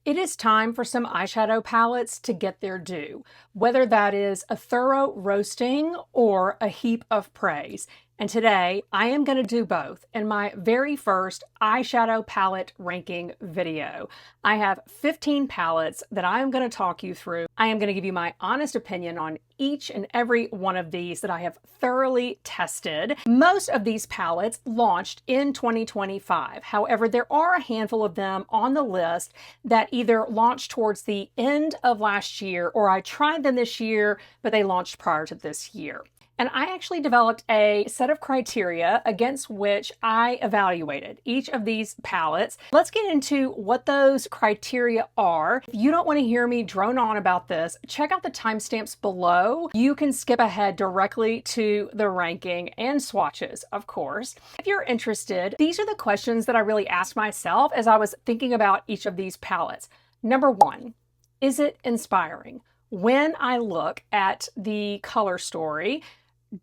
It is time for some eyeshadow palettes to get their due, whether that is a thorough roasting or a heap of praise. And today I am going to do both in my very first eyeshadow palette ranking video. I have 15 palettes that I am going to talk you through. I am going to give you my honest opinion on each and every one of these that I have thoroughly tested. Most of these palettes launched in 2025. However, there are a handful of them on the list that either launched towards the end of last year or I tried them this year, but they launched prior to this year. And I actually developed a set of criteria against which I evaluated each of these palettes. Let's get into what those criteria are. If you don't want to hear me drone on about this, check out the timestamps below. You can skip ahead directly to the ranking and swatches, of course. If you're interested, these are the questions that I really asked myself as I was thinking about each of these palettes. Number one, is it inspiring? When I look at the color story,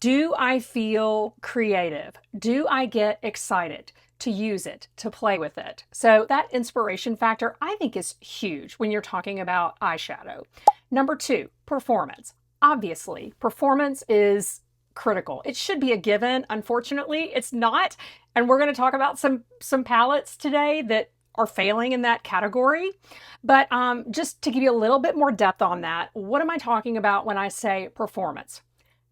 do I feel creative? Do I get excited to use it, to play with it? So that inspiration factor, I think, is huge when you're talking about eyeshadow. Number two, performance. Obviously, performance is critical. It should be a given. Unfortunately, it's not. And we're going to talk about some palettes today that are failing in that category. But just to give you a little bit more depth on that, what am I talking about when I say performance?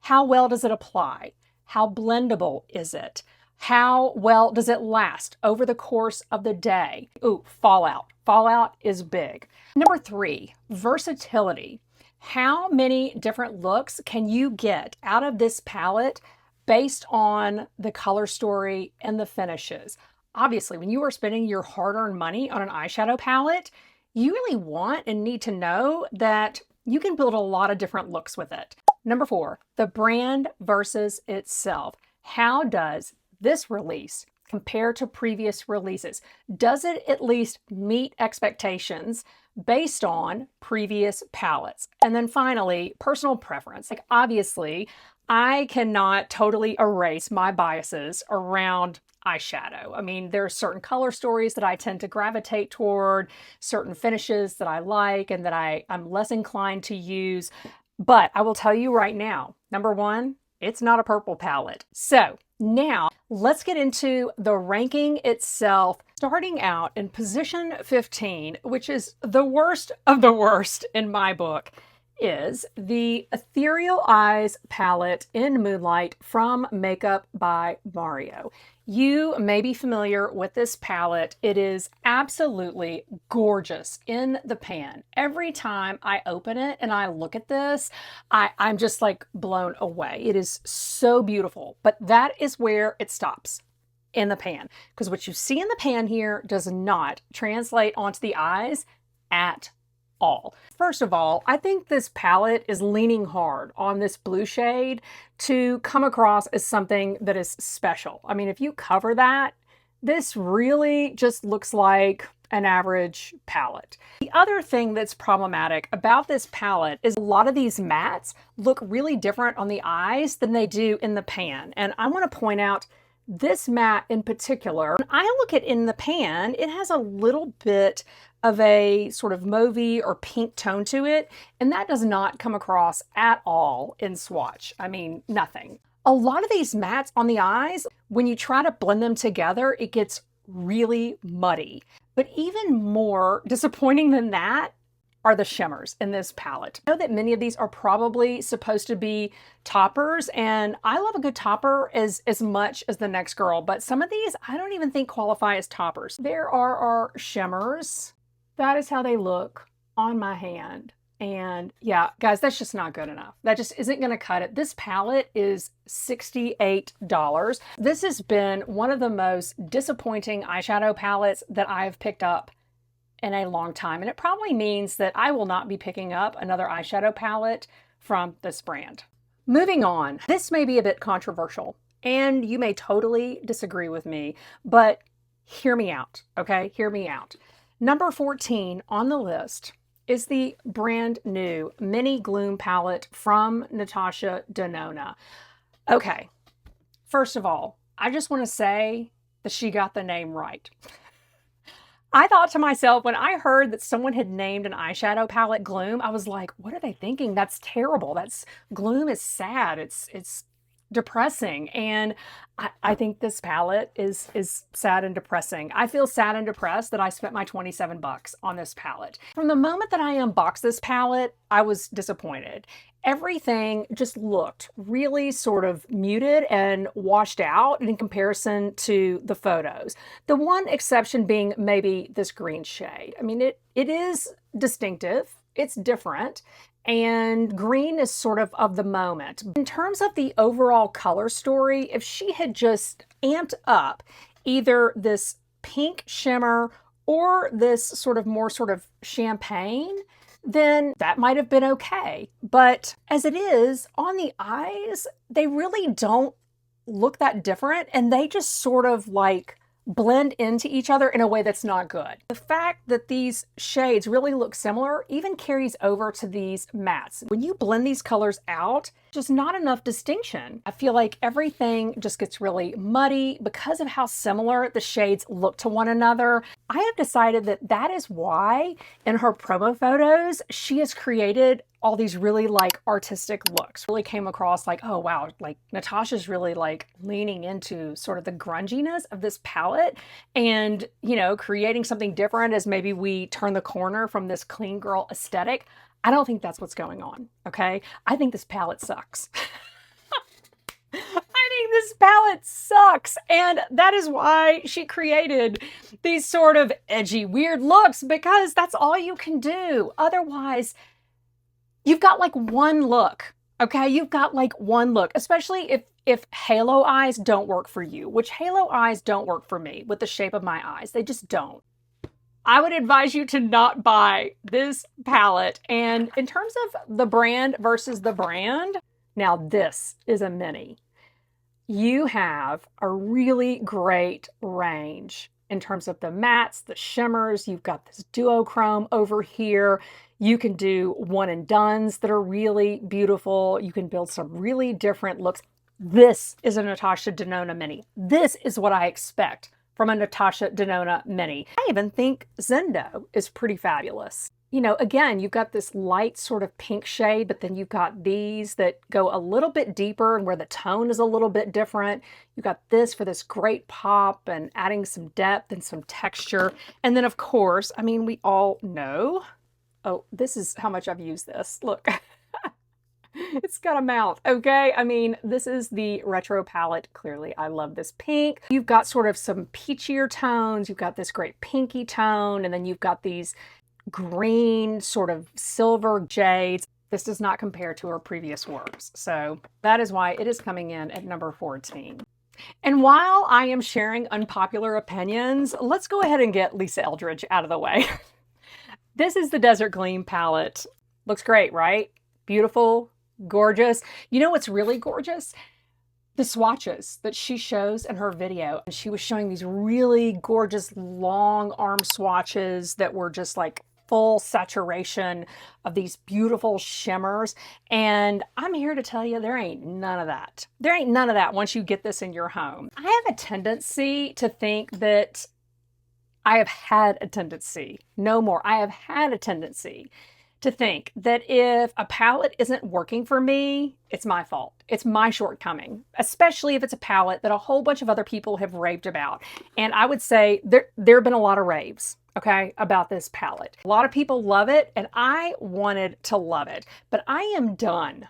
How well does it apply? How blendable is it? How well does it last over the course of the day? Ooh, fallout. Fallout is big. Number three, versatility. How many different looks can you get out of this palette based on the color story and the finishes? Obviously, when you are spending your hard-earned money on an eyeshadow palette, you really want and need to know that you can build a lot of different looks with it. Number four, the brand versus itself. How does this release compare to previous releases? Does it at least meet expectations based on previous palettes? And then finally, personal preference. Like, obviously, I cannot totally erase my biases around eyeshadow. I mean, there are certain color stories that I tend to gravitate toward, certain finishes that I like and that I'm less inclined to use. But I will tell you right now, number one, it's not a purple palette. So now let's get into the ranking itself, starting out in position 15, which is the worst of the worst in my book, is the Ethereal Eyes palette in Moonlight from Makeup by Mario. You may be familiar with this palette. It is absolutely gorgeous in the pan. Every time I open it and I look at this, I'm just like blown away. It is so beautiful, but that is where it stops, in the pan, because what you see in the pan here does not translate onto the eyes at all. First of all, I think this palette is leaning hard on this blue shade to come across as something that is special. I mean, if you cover that, this really just looks like an average palette. The other thing that's problematic about this palette is a lot of these mattes look really different on the eyes than they do in the pan. And I want to point out this matte in particular. When I look at in the pan, it has a little bit of a sort of mauvey or pink tone to it, and that does not come across at all in swatch. I mean, nothing. A lot of these mattes on the eyes, when you try to blend them together, it gets really muddy. But even more disappointing than that are the shimmers in this palette. I know that many of these are probably supposed to be toppers, and I love a good topper as much as the next girl, but some of these I don't even think qualify as toppers. There are our shimmers. That is how they look on my hand. And yeah, guys, that's just not good enough. That just isn't going to cut it. This palette is $68. This has been one of the most disappointing eyeshadow palettes that I've picked up in a long time. And it probably means that I will not be picking up another eyeshadow palette from this brand. Moving on, this may be a bit controversial and you may totally disagree with me, but hear me out, okay? Hear me out. Number 14 on the list is the brand new Mini Gloom palette from Natasha Denona. Okay, first of all, I just want to say that she got the name right. I thought to myself, when I heard that someone had named an eyeshadow palette Gloom, I was like, what are they thinking? That's terrible. Gloom is sad. It's depressing. And I think this palette is sad and depressing. I feel sad and depressed that I spent my 27 bucks on this palette. From the moment that I unboxed this palette, I was disappointed. Everything just looked really sort of muted and washed out in comparison to the photos. The one exception being maybe this green shade. I mean, it is distinctive, it's different, and green is sort of the moment. In terms of the overall color story, if she had just amped up either this pink shimmer or this sort of more sort of champagne, then that might have been okay. But as it is, on the eyes, they really don't look that different, and they just sort of like blend into each other in a way that's not good. The fact that these shades really look similar even carries over to these mattes. When you blend these colors out, just not enough distinction. I feel like everything just gets really muddy because of how similar the shades look to one another. I have decided that that is why in her promo photos, she has created all these really like artistic looks. Really came across like, oh wow, like Natasha's really like leaning into sort of the grunginess of this palette and, you know, creating something different as maybe we turn the corner from this clean girl aesthetic. I don't think that's what's going on, okay? I think this palette sucks. I think this palette sucks, and that is why she created these sort of edgy, weird looks, because that's all you can do. Otherwise, you've got like one look, okay? You've got like one look, especially if halo eyes don't work for you, which halo eyes don't work for me with the shape of my eyes. They just don't. I would advise you to not buy this palette. And in terms of the brand versus the brand, now this is a mini. You have a really great range in terms of the mattes, the shimmers. You've got this duochrome over here. You can do one and dones that are really beautiful. You can build some really different looks. This is a Natasha Denona mini. This is what I expect from a Natasha Denona mini. I even think Zendo is pretty fabulous. You know, again, you've got this light sort of pink shade, but then you've got these that go a little bit deeper and where the tone is a little bit different. You've got this for this great pop and adding some depth and some texture. And then of course, I mean, we all know, oh, this is how much I've used this. Look. It's got a mouth, okay? I mean, this is the retro palette. Clearly, I love this pink. You've got sort of some peachier tones. You've got this great pinky tone, and then you've got these green sort of silver jades. This does not compare to her previous works. So that is why it is coming in at number 14. And while I am sharing unpopular opinions, let's go ahead and get Lisa Eldridge out of the way. This is the Desert Gleam palette. Looks great, right? Beautiful. Gorgeous. You know what's really gorgeous? The swatches that she shows in her video. And she was showing these really gorgeous long arm swatches that were just like full saturation of these beautiful shimmers. And I'm here to tell you there ain't none of that. There ain't none of that once you get this in your home. I have a tendency to think that I have had a tendency to think that if a palette isn't working for me, it's my fault. It's my shortcoming, especially if it's a palette that a whole bunch of other people have raved about. And I would say there have been a lot of raves, okay, about this palette. A lot of people love it, and I wanted to love it. But I am done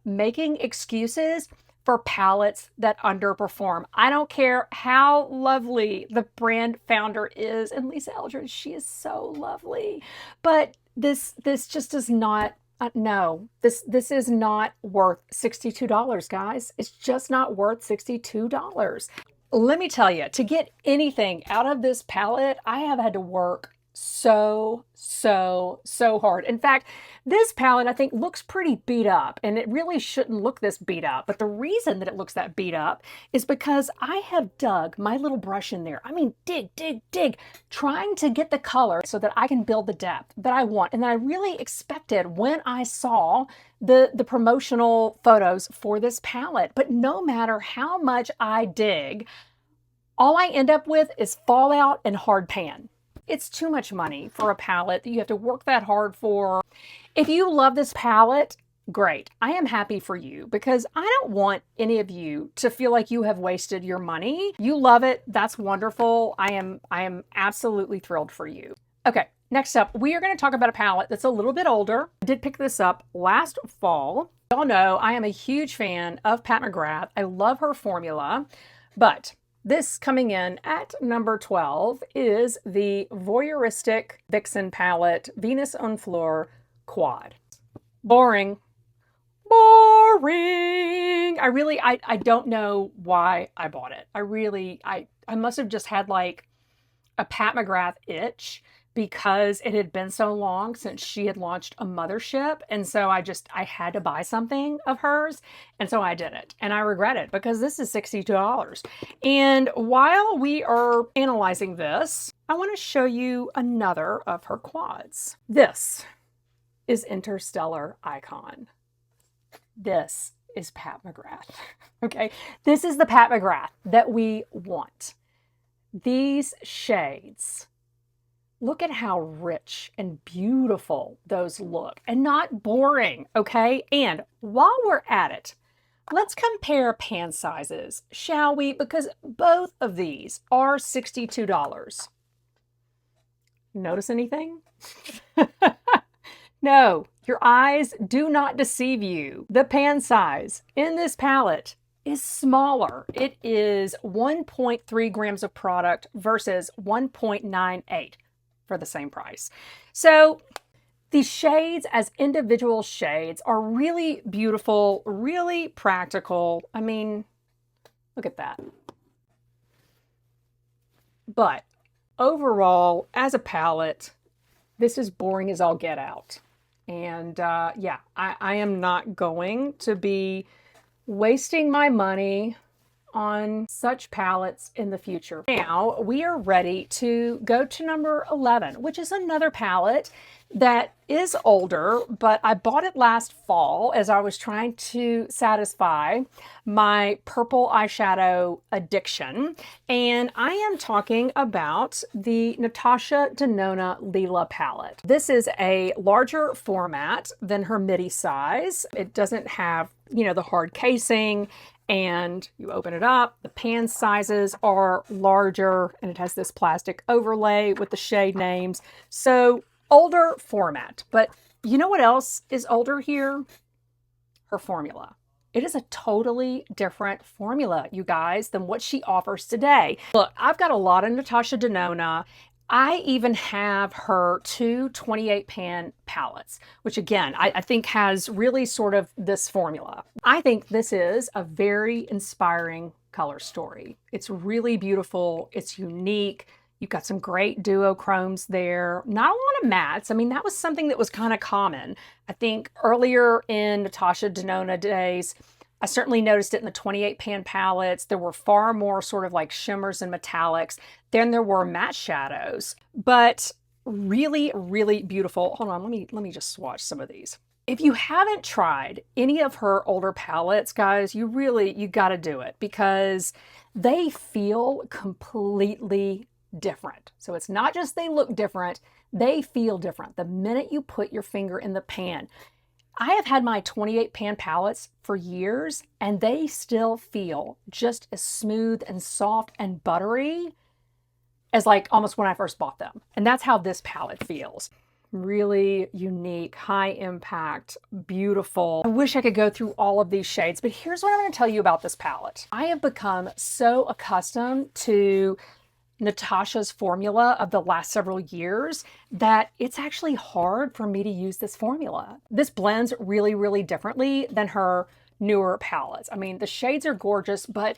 making excuses for palettes that underperform. I don't care how lovely the brand founder is, and Lisa Eldridge, she is so lovely. But this just does not, no, this is not worth $62, guys. It's just not worth $62. Let me tell you, to get anything out of this palette, I have had to work so hard. In fact, this palette I think looks pretty beat up, and it really shouldn't look this beat up. But the reason that it looks that beat up is because I have dug my little brush in there. I mean, dig, trying to get the color so that I can build the depth that I want. And then I really expected when I saw the promotional photos for this palette. But no matter how much I dig, all I end up with is fallout and hard pan. It's too much money for a palette that you have to work that hard for. If you love this palette, great. I am happy for you because I don't want any of you to feel like you have wasted your money. You love it. That's wonderful. I am absolutely thrilled for you. Okay, next up, we are going to talk about a palette that's a little bit older. I did pick this up last fall. Y'all know I am a huge fan of Pat McGrath. I love her formula, but this coming in at number 12 is the Voyeuristic Vixen palette Venus en Fleur Quad. Boring. Boring. I don't know why I bought it. I must have just had like a Pat McGrath itch because it had been so long since she had launched a mothership. And so I had to buy something of hers. And so I did it. And I regret it because this is $62. And while we are analyzing this, I want to show you another of her quads. This is Interstellar Icon. This is Pat McGrath. Okay, this is the Pat McGrath that we want. These shades, look at how rich and beautiful those look and not boring, okay? And while we're at it, let's compare pan sizes, shall we? Because both of these are $62. Notice anything? No, your eyes do not deceive you. The pan size in this palette is smaller. It is 1.3 grams of product versus 1.98 for the same price. So these shades as individual shades are really beautiful, really practical. I mean, look at that. But overall, as a palette, this is boring as all get out. And yeah, I am not going to be wasting my money on such palettes in the future. Now we are ready to go to number 11, which is another palette that is older, but I bought it last fall as I was trying to satisfy my purple eyeshadow addiction. And I am talking about the Natasha Denona Lila palette. This is a larger format than her midi size. It doesn't have, you know, the hard casing, and you open it up, the pan sizes are larger, and it has this plastic overlay with the shade names. So older format, but you know what else is older here? Her formula. It is a totally different formula, you guys, than what she offers today. Look, I've got a lot of Natasha Denona. I even have her two 28 pan palettes, which again, I think has really sort of this formula. I think this is a very inspiring color story. It's really beautiful. It's unique. You've got some great duochromes there. Not a lot of mattes. I mean, that was something that was kind of common. I think earlier in Natasha Denona days, I certainly noticed it in the 28 pan palettes. There were far more sort of like shimmers and metallics than there were matte shadows, but really, really beautiful. Hold on, let me just swatch some of these. If you haven't tried any of her older palettes, guys, you got to do it because they feel completely different. So it's not just they look different, they feel different the minute you put your finger in the pan. I have had my 28 pan palettes for years and they still feel just as smooth and soft and buttery as like almost when I first bought them. And that's how this palette feels. Really unique, high impact, beautiful. I wish I could go through all of these shades, but here's what I'm going to tell you about this palette. I have become so accustomed to Natasha's formula of the last several years that it's actually hard for me to use this formula. This blends really, really differently than her newer palettes. I mean, the shades are gorgeous, but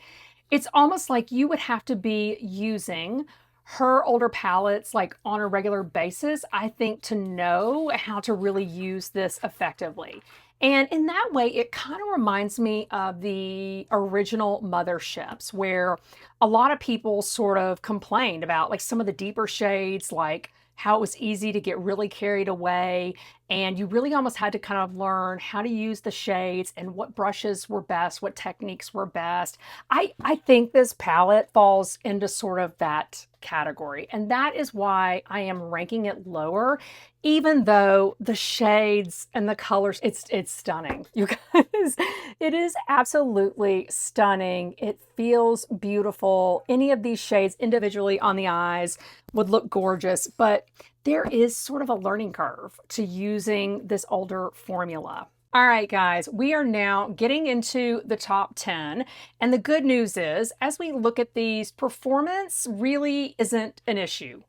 it's almost like you would have to be using her older palettes like on a regular basis, I think, to know how to really use this effectively. And in that way, it kind of reminds me of the original motherships where a lot of people sort of complained about like some of the deeper shades, like how it was easy to get really carried away and you really almost had to kind of learn how to use the shades and what brushes were best, what techniques were best. I think this palette falls into sort of that category, and that is why I am ranking it lower, even though the shades and the colors, it's stunning, you guys. It is absolutely stunning. It feels beautiful. Any of these shades individually on the eyes would look gorgeous, but there is sort of a learning curve to using this older formula. All right, guys, we are now getting into the top 10. And the good news is, as we look at these, performance really isn't an issue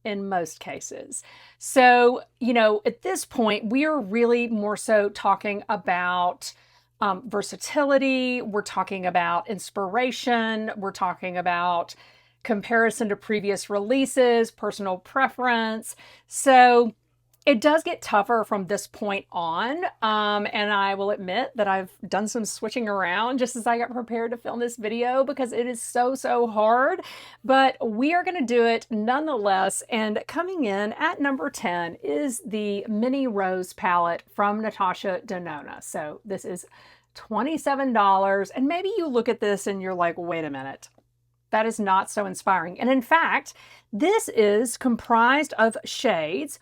in most cases. So, you know, at this point, we are really more so talking about versatility. We're talking about inspiration. We're talking about comparison to previous releases, personal preference. So it does get tougher from this point on. And I will admit that I've done some switching around just as I got prepared to film this video because it is so hard. But we are going to do it nonetheless. And coming in at number 10 is the Mini Rose palette from Natasha Denona. So this is $27. And maybe you look at this and you're like, wait a minute. That is not so inspiring. And in fact, this is comprised of shades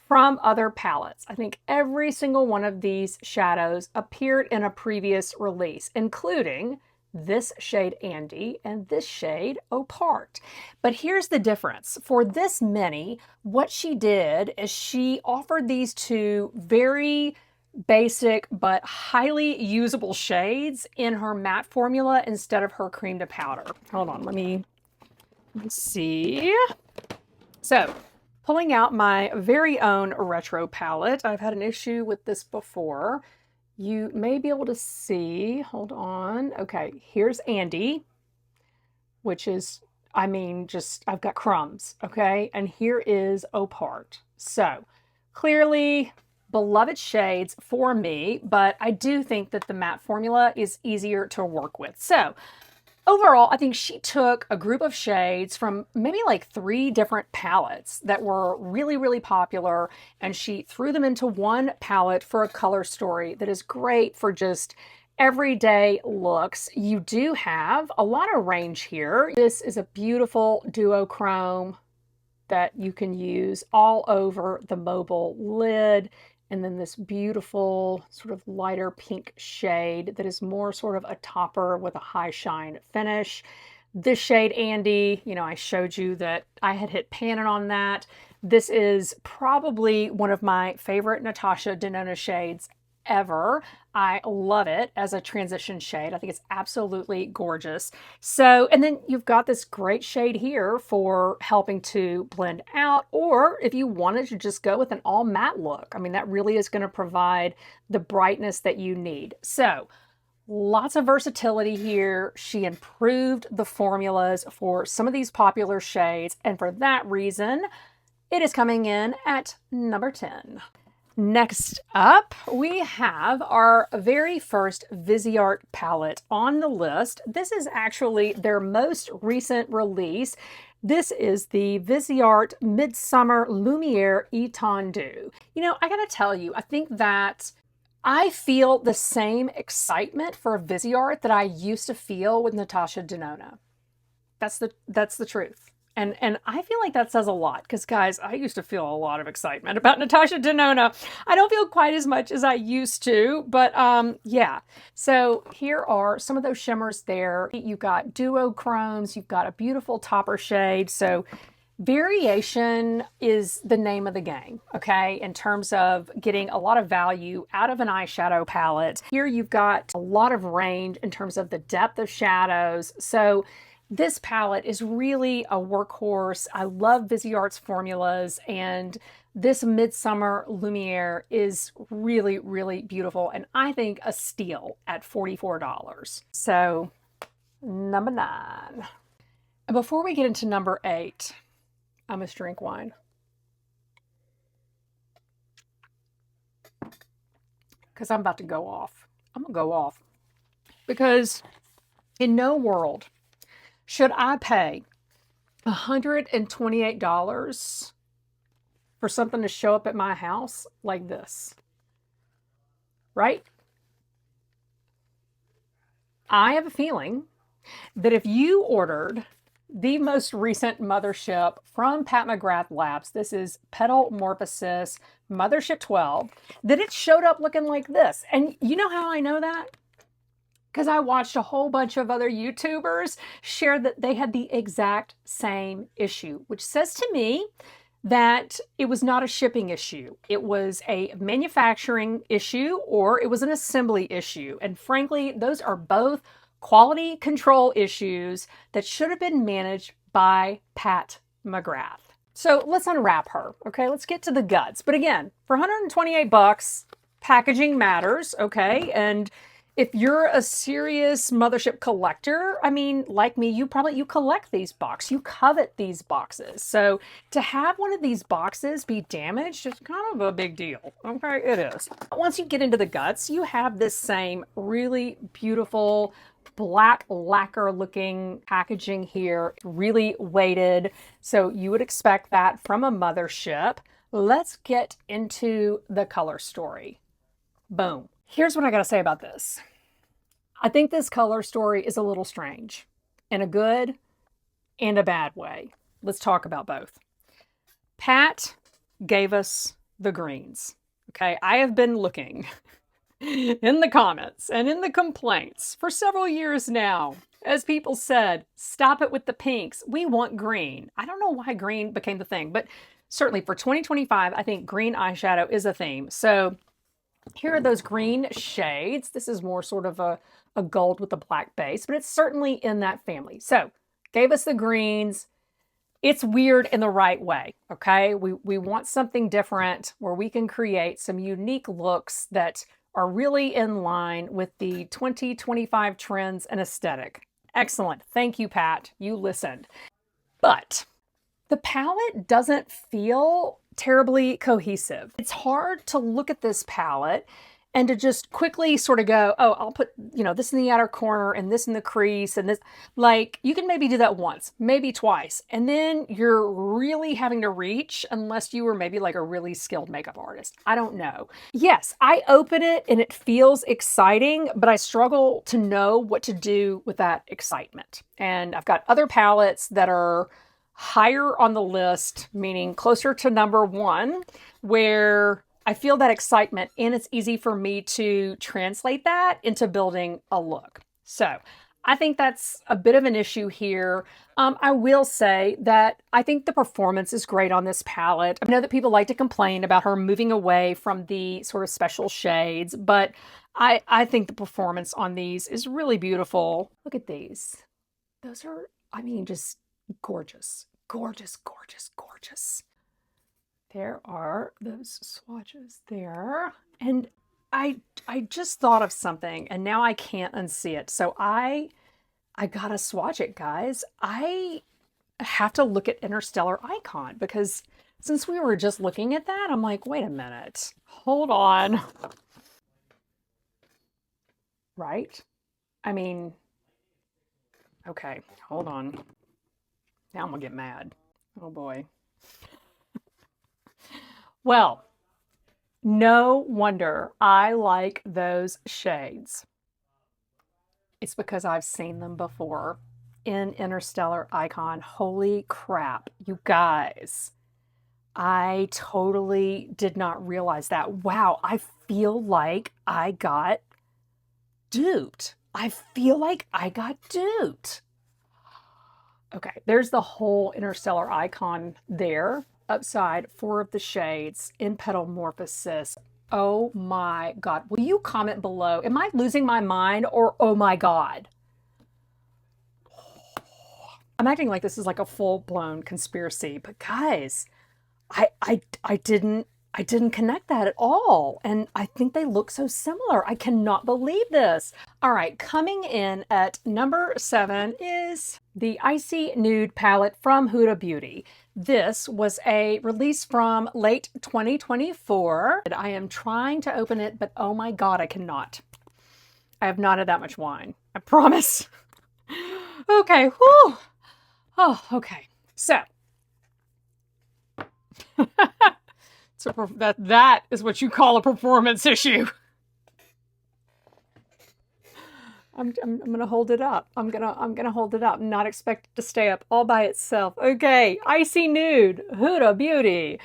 from other palettes. I think every single one of these shadows appeared in a previous release, including this shade Andy and this shade Opart. But here's the difference. For this mini, what she did is she offered these two very basic but highly usable shades in her matte formula instead of her cream to powder. Hold on, let me see. So, pulling out my very own retro palette. I've had an issue with this before. You may be able to see, hold on. Okay, here's Andy, which is, I mean, just, I've got crumbs, okay? And here is Opart. So, clearly beloved shades for me, but I do think that the matte formula is easier to work with. So overall, I think she took a group of shades from maybe like 3 different palettes that were really popular, and she threw them into one palette for a color story that is great for just everyday looks. You do have a lot of range here. This is a beautiful duochrome that you can use all over the mobile lid. And then this beautiful sort of lighter pink shade that is more sort of a topper with a high shine finish. This shade Andy, you know, I showed you that I had hit pan on that. This is probably one of my favorite Natasha Denona shades ever. I love it as a transition shade. I think it's absolutely gorgeous. So, and then you've got this great shade here for helping to blend out, or if you wanted to just go with an all matte look. I mean, that really is going to provide the brightness that you need. So, lots of versatility here. She improved the formulas for some of these popular shades, and for that reason, it is coming in at number 10. Next up, we have our very first Viseart palette on the list. This is actually their most recent release. This is the Viseart Midsummer Lumiere Étendue. You know, I gotta tell you, I think that I feel the same excitement for Viseart that I used to feel with Natasha Denona. That's the truth. And I feel like that says a lot because, guys, I used to feel a lot of excitement about Natasha Denona. I don't feel quite as much as I used to, but yeah. So here are some of those shimmers there. You've got duochromes. You've got a beautiful topper shade. So variation is the name of the game, okay, in terms of getting a lot of value out of an eyeshadow palette. Here you've got a lot of range in terms of the depth of shadows. So this palette is really a workhorse. I love Viseart's formulas, and this Midsummer Lumiere is really beautiful, and I think a steal at $44. So, number 9. And before we get into number 8, I must drink wine. Because I'm about to go off. I'm going to go off. Because in no world should I pay $128 for something to show up at my house like this, right? I have a feeling that if you ordered the most recent mothership from Pat McGrath Labs, this is Petal Morphosis Mothership 12, that it showed up looking like this. And you know how I know that? Because I watched a whole bunch of other YouTubers share that they had the exact same issue, which says to me that it was not a shipping issue. It was a manufacturing issue or it was an assembly issue. And frankly, those are both quality control issues that should have been managed by Pat McGrath. So let's unwrap her, okay? Let's get to the guts. But again, for 128 bucks, packaging matters, okay? And if you're a serious mothership collector, I mean, like me, you collect these boxes, you covet these boxes. So to have one of these boxes be damaged is kind of a big deal, okay? It is. Once you get into the guts, you have this same really beautiful black lacquer looking packaging here, really weighted. So you would expect that from a mothership. Let's get into the color story. Boom. Here's what I gotta say about this. I think this color story is a little strange in a good and a bad way. Let's talk about both. Pat gave us the greens. Okay, I have been looking in the comments and in the complaints for several years now. As people said, stop it with the pinks. We want green. I don't know why green became the thing, but certainly for 2025, I think green eyeshadow is a theme. So here are those green shades. This is more sort of a gold with a black base, but it's certainly in that family. So gave us the greens. It's weird in the right way, okay? We want something different where we can create some unique looks that are really in line with the 2025 trends and aesthetic. Excellent. Thank you, Pat. You listened. But the palette doesn't feel terribly cohesive. It's hard to look at this palette and to just quickly sort of go, oh, I'll put, this in the outer corner and this in the crease and this. Like, you can maybe do that once, maybe twice, and then you're really having to reach unless you were maybe like a really skilled makeup artist. I don't know. Yes, I open it and it feels exciting, but I struggle to know what to do with that excitement. And I've got other palettes that are higher on the list, meaning closer to number one, where I feel that excitement and it's easy for me to translate that into building a look. So I think that's a bit of an issue here. I will say that I think the performance is great on this palette. I know that people like to complain about her moving away from the sort of special shades, but I think the performance on these is really beautiful. Look at these. Those are, I mean, just gorgeous, gorgeous, gorgeous, gorgeous. There are those swatches there. And I just thought of something and now I can't unsee it. So I gotta swatch it, guys. I have to look at Interstellar Icon because since we were just looking at that, I'm like, wait a minute, hold on. Right? I mean, okay, hold on. Now I'm gonna get mad. Oh boy. Well, no wonder I like those shades. It's because I've seen them before in Interstellar Icon. Holy crap, you guys. I totally did not realize that. Wow, I feel like I got duped. I feel like I got duped. Okay, there's the whole Interstellar Icon there. Upside, 4 of the shades in Petal Morphosis. Oh my God. Will you comment below? Am I losing my mind or oh my God? I'm acting like this is like a full-blown conspiracy, but guys, I didn't connect that at all. And I think they look so similar. I cannot believe this. All right, coming in at number 7 is the Icy Nude palette from Huda Beauty. This was a release from late 2024. I am trying to open it, but oh my God, I cannot. I have not had that much wine. I promise. Okay, whew. Oh, okay. So, That is what you call a performance issue. I'm gonna hold it up. I'm gonna hold it up. Not expect it to stay up all by itself. Okay, Icy Nude, Huda Beauty.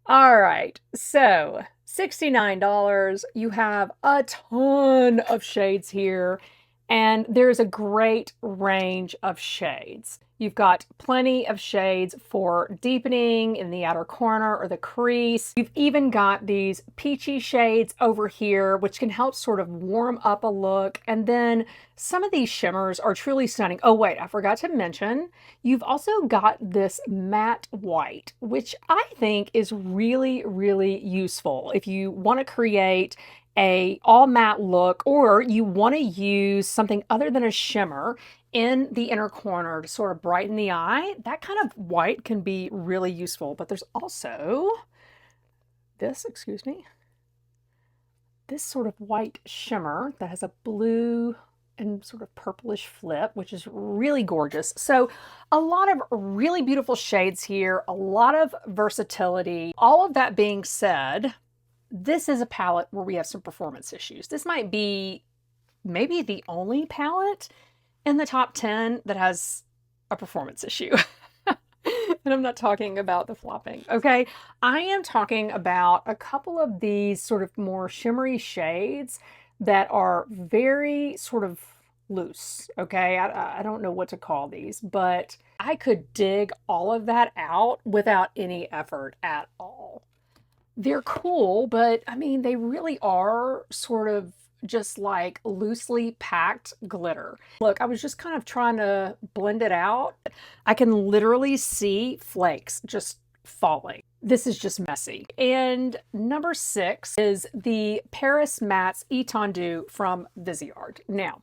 All right, so $69. You have a ton of shades here, and there's a great range of shades. You've got plenty of shades for deepening in the outer corner or the crease. You've even got these peachy shades over here, which can help sort of warm up a look. And then some of these shimmers are truly stunning. Oh wait, I forgot to mention, you've also got this matte white, which I think is really, really useful if you want to create a all matte look, or you want to use something other than a shimmer in the inner corner to sort of brighten the eye. That kind of white can be really useful. But there's also this, excuse me, this sort of white shimmer that has a blue and sort of purplish flip, which is really gorgeous. So a lot of really beautiful shades here, a lot of versatility. All of that being said, this is a palette where we have some performance issues. This might be maybe the only palette in the top 10 that has a performance issue. And I'm not talking about the flopping, okay? I am talking about a couple of these sort of more shimmery shades that are very sort of loose, okay? I don't know what to call these, but I could dig all of that out without any effort at all. They're cool, but I mean, they really are sort of just like loosely packed glitter. Look, I was just kind of trying to blend it out. I can literally see flakes just falling. This is just messy. And number 6 is the Paris Mattes Etendu from Viseart. Now,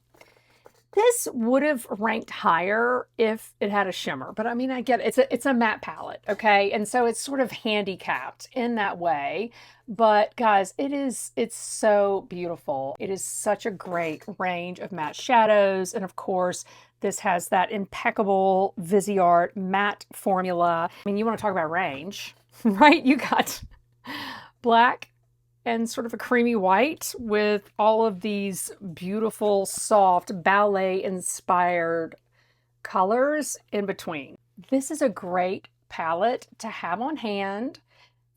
this would have ranked higher if it had a shimmer, but I mean, I get it. It's a matte palette, okay? And so it's sort of handicapped in that way. But guys, it's so beautiful. It is such a great range of matte shadows. And of course, this has that impeccable Viseart matte formula. I mean, you want to talk about range, right? You got black and sort of a creamy white with all of these beautiful, soft, ballet-inspired colors in between. This is a great palette to have on hand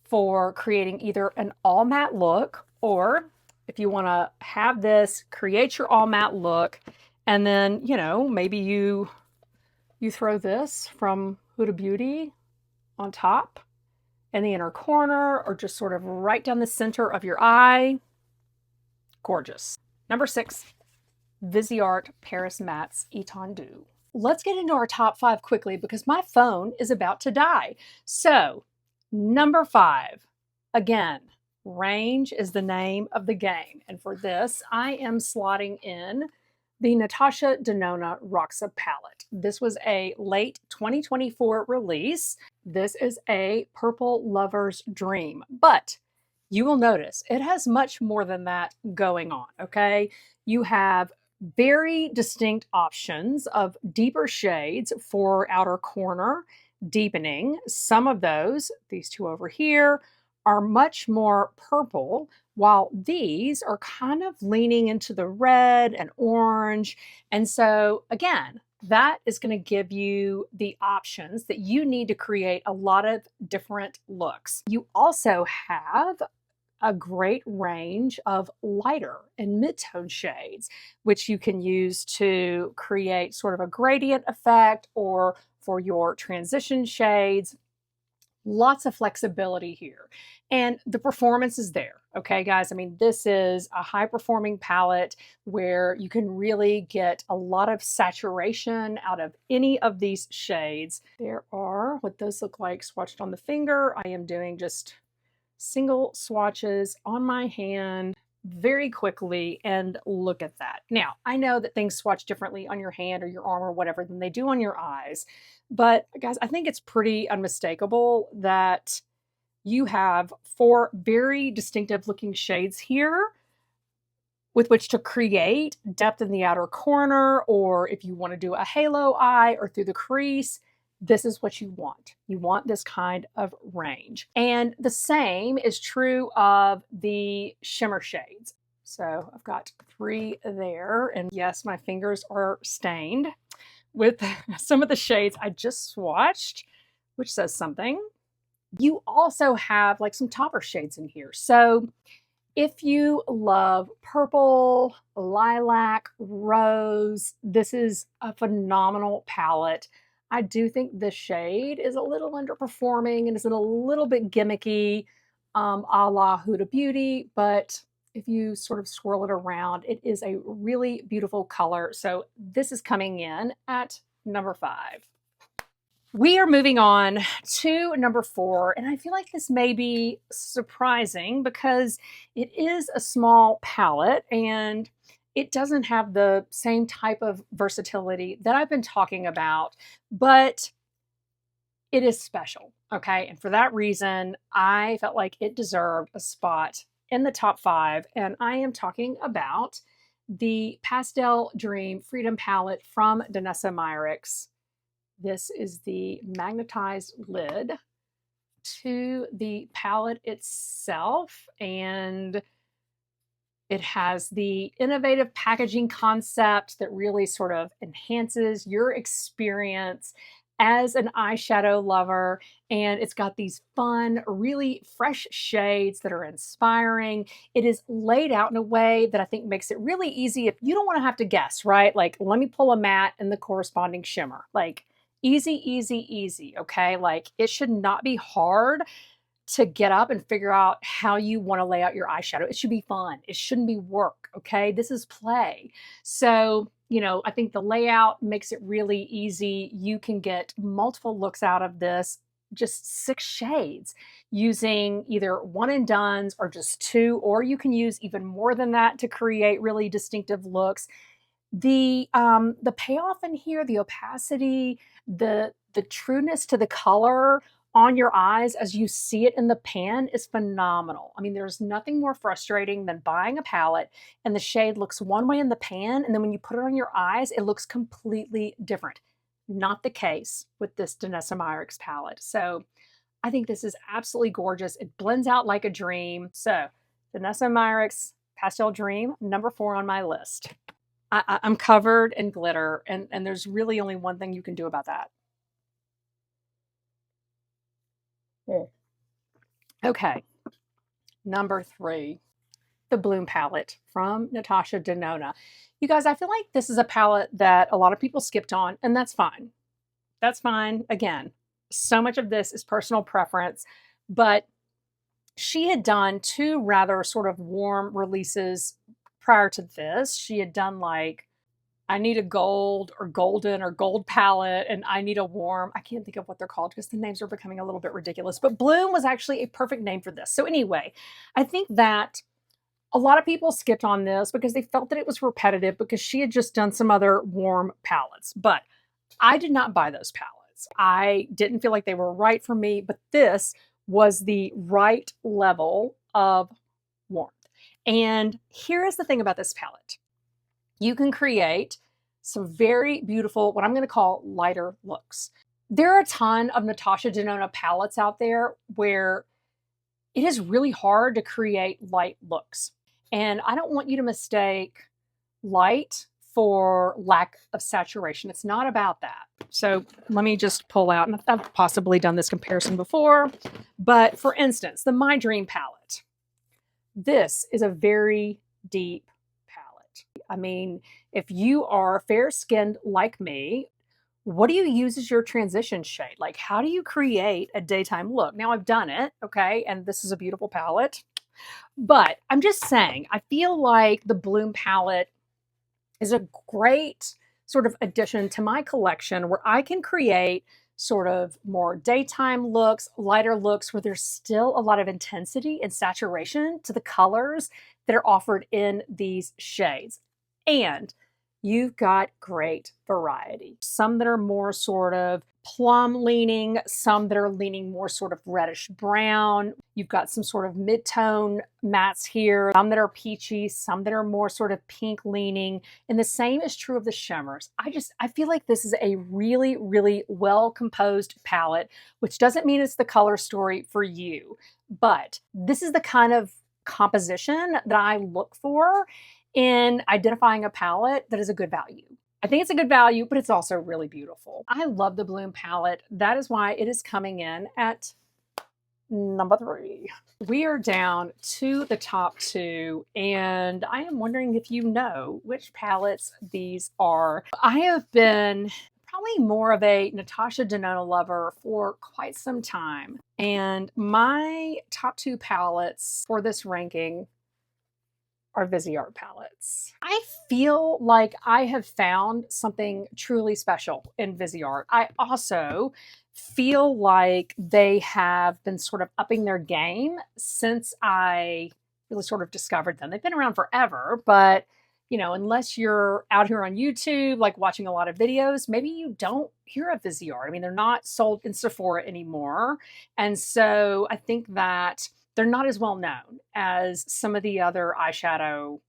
for creating either an all matte look, or if you want to have this, create your all matte look, and then, you know, maybe you throw this from Huda Beauty on top in the inner corner, or just sort of right down the center of your eye. Gorgeous. Number 6, Viseart Paris Mattes Etendu. Let's get into our top 5 quickly because my phone is about to die. So, number 5, again, range is the name of the game. And for this, I am slotting in the Natasha Denona Roxa palette. This was a late 2024 release. This is a purple lover's dream, but you will notice it has much more than that going on, okay? You have very distinct options of deeper shades for outer corner deepening. Some of those, these two over here, are much more purple, while these are kind of leaning into the red and orange. And so again, that is going to give you the options that you need to create a lot of different looks. You also have a great range of lighter and mid-tone shades, which you can use to create sort of a gradient effect or for your transition shades. Lots of flexibility here. And the performance is there, okay, guys? I mean, this is a high-performing palette where you can really get a lot of saturation out of any of these shades. There are what those look like swatched on the finger. I am doing just single swatches on my hand very quickly, and look at that. Now, I know that things swatch differently on your hand or your arm or whatever than they do on your eyes, but guys, I think it's pretty unmistakable that you have 4 very distinctive looking shades here with which to create depth in the outer corner, or if you want to do a halo eye or through the crease, this is what you want. You want this kind of range. And the same is true of the shimmer shades. So I've got 3 there, and yes, my fingers are stained with some of the shades I just swatched, which says something. You also have like some topper shades in here. So if you love purple, lilac, rose, this is a phenomenal palette. I do think this shade is a little underperforming and is a little bit gimmicky, a la Huda Beauty, but if you sort of swirl it around, it is a really beautiful color. So this is coming in at number 5. We are moving on to number 4, and I feel like this may be surprising because it is a small palette and it doesn't have the same type of versatility that I've been talking about, but it is special, okay? And for that reason, I felt like it deserved a spot in the top 5, and I am talking about the Pastel Dream Freedom Palette from Danessa MYRICKS. This is the magnetized lid to the palette itself, and it has the innovative packaging concept that really sort of enhances your experience as an eyeshadow lover. And it's got these fun, really fresh shades that are inspiring. It is laid out in a way that I think makes it really easy if you don't want to have to guess, right? Like, let me pull a matte and the corresponding shimmer. Like, easy, easy, easy, okay? Like, it should not be hard to get up and figure out how you want to lay out your eyeshadow. It should be fun. It shouldn't be work, okay? This is play. So, you know, I think the layout makes it really easy. You can get multiple looks out of this, just 6 shades, using either one and dones or just 2, or you can use even more than that to create really distinctive looks. The payoff in here, the opacity, the trueness to the color on your eyes as you see it in the pan is phenomenal. I mean, there's nothing more frustrating than buying a palette and the shade looks one way in the pan, and then when you put it on your eyes, it looks completely different. Not the case with this Danessa MYRICKS palette. So I think this is absolutely gorgeous. It blends out like a dream. So Danessa MYRICKS Pastel Dream, number 4 on my list. I'm covered in glitter, and there's really only one thing you can do about that. Okay, number 3, the Bloom palette from Natasha Denona. You guys, I feel like this is a palette that a lot of people skipped on, and that's fine. That's fine. Again, so much of this is personal preference, but she had done 2 rather sort of warm releases prior to this. She had done like, I need a gold or golden or gold palette, and I need a warm. I can't think of what they're called because the names are becoming a little bit ridiculous, but Bloom was actually a perfect name for this. So anyway, I think that a lot of people skipped on this because they felt that it was repetitive because she had just done some other warm palettes, but I did not buy those palettes. I didn't feel like they were right for me, but this was the right level of warmth. And here is the thing about this palette. You can create some very beautiful, what I'm going to call lighter looks. There are a ton of Natasha Denona palettes out there where it is really hard to create light looks. And I don't want you to mistake light for lack of saturation. It's not about that. So let me just pull out, and I've possibly done this comparison before, but for instance, the My Dream palette. This is a very deep palette. I mean, if you are fair-skinned like me, what do you use as your transition shade? Like, how do you create a daytime look? Now, I've done it, okay, and this is a beautiful palette, but I'm just saying, I feel like the Bloom palette is a great sort of addition to my collection where I can create sort of more daytime looks, lighter looks, where there's still a lot of intensity and saturation to the colors that are offered in these shades. And you've got great variety. Some that are more sort of plum leaning, some that are leaning more sort of reddish brown. You've got some sort of mid-tone mattes here, some that are peachy, some that are more sort of pink leaning. And the same is true of the shimmers. I feel like this is a really, really well-composed palette, which doesn't mean it's the color story for you, but this is the kind of composition that I look for in identifying a palette that is a good value. I think it's a good value, but it's also really beautiful. I love the Bloom palette. That is why it is coming in at number 3. We are down to the top 2, and I am wondering if you know which palettes these are. I have been probably more of a Natasha Denona lover for quite some time, and my top 2 palettes for this ranking are Viseart palettes. I feel like I have found something truly special in Viseart. I also feel like they have been sort of upping their game since I really sort of discovered them. They've been around forever, but you know, unless you're out here on YouTube, like watching a lot of videos, maybe you don't hear of Viseart. I mean, they're not sold in Sephora anymore. And so I think that they're not as well known as some of the other eyeshadow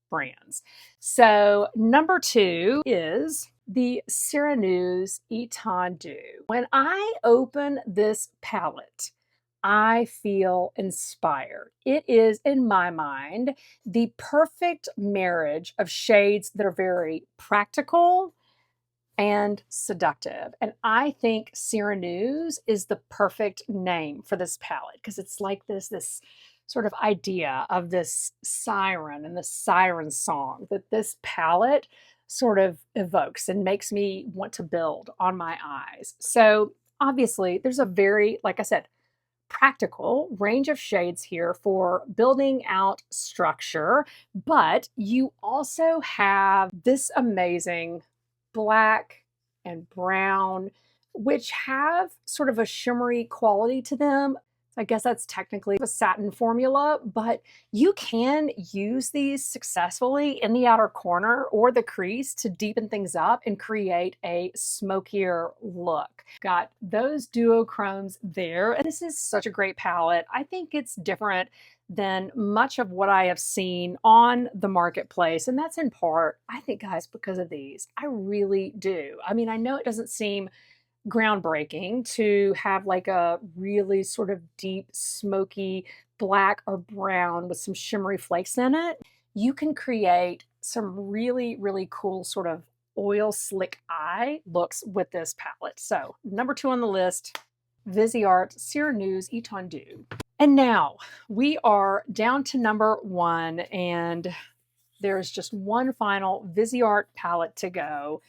brands. So number 2 is the Ceranews Etendu. When I open this palette, I feel inspired. It is, in my mind, the perfect marriage of shades that are very practical and seductive. And I think Ceranews is the perfect name for this palette because it's like this sort of idea of this siren and the siren song that this palette sort of evokes and makes me want to build on my eyes. So obviously there's a very, like I said, practical range of shades here for building out structure, but you also have this amazing black and brown, which have sort of a shimmery quality to them. I guess that's technically a satin formula, but you can use these successfully in the outer corner or the crease to deepen things up and create a smokier look. Got those duochromes there. And this is such a great palette. I think it's different than much of what I have seen on the marketplace. And that's in part, I think, guys, because of these. I really do. I mean, I know it doesn't seem groundbreaking to have like a really sort of deep, smoky black or brown with some shimmery flakes in it. You can create some really, really cool sort of oil slick eye looks with this palette. So number 2 on the list, Viseart Ceranews Etendu. And now we are down to number 1, and there's just one final Viseart palette to go.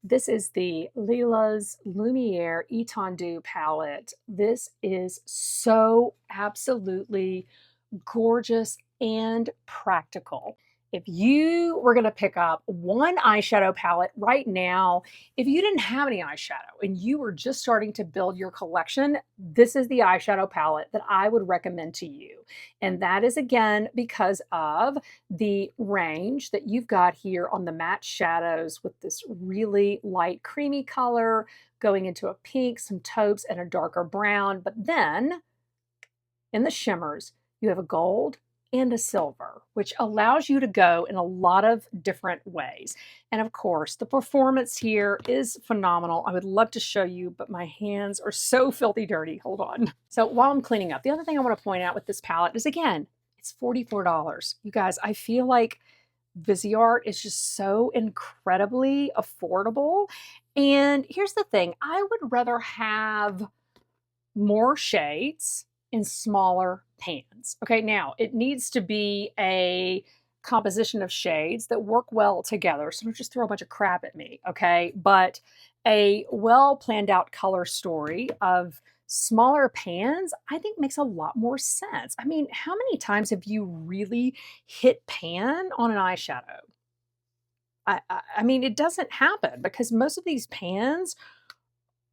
This is the Lila's Lumiere Etendu palette. This is so absolutely gorgeous and practical. If you were going to pick up one eyeshadow palette right now, if you didn't have any eyeshadow and you were just starting to build your collection, this is the eyeshadow palette that I would recommend to you. And that is, again, because of the range that you've got here on the matte shadows with this really light creamy color going into a pink, some taupes, and a darker brown. But then in the shimmers, you have a gold and a silver, which allows you to go in a lot of different ways. And of course, the performance here is phenomenal. I would love to show you, but my hands are so filthy dirty. Hold on. So while I'm cleaning up, the other thing I want to point out with this palette is, again, it's $44. You guys, I feel like Viseart is just so incredibly affordable. And here's the thing, I would rather have more shades in smaller pans. Okay, now it needs to be a composition of shades that work well together. So don't just throw a bunch of crap at me, okay? But a well planned out color story of smaller pans, I think makes a lot more sense. I mean, how many times have you really hit pan on an eyeshadow? I mean, it doesn't happen because most of these pans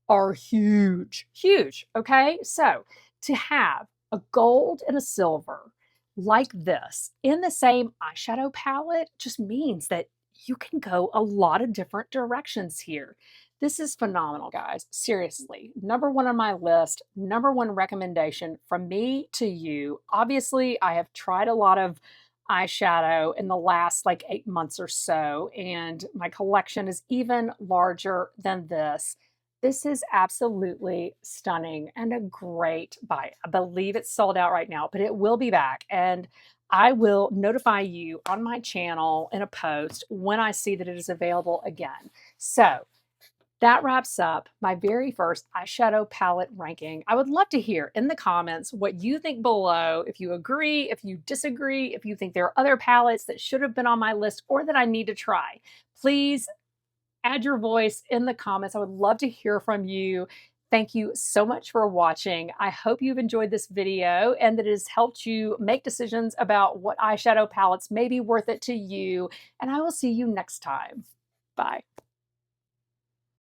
are huge, huge, okay? So to have a gold and a silver like this in the same eyeshadow palette just means that you can go a lot of different directions here. This is phenomenal, guys. Seriously, #1 on my list, #1 recommendation from me to you. Obviously, I have tried a lot of eyeshadow in the last like 8 months or so, and my collection is even larger than this. This is absolutely stunning and a great buy. I believe it's sold out right now, but it will be back, and I will notify you on my channel in a post when I see that it is available again. So that wraps up my very first eyeshadow palette ranking. I would love to hear in the comments what you think below, if you agree, if you disagree, if you think there are other palettes that should have been on my list or that I need to try. Please add your voice in the comments. I would love to hear from you. Thank you so much for watching. I hope you've enjoyed this video and that it has helped you make decisions about what eyeshadow palettes may be worth it to you. And I will see you next time. Bye.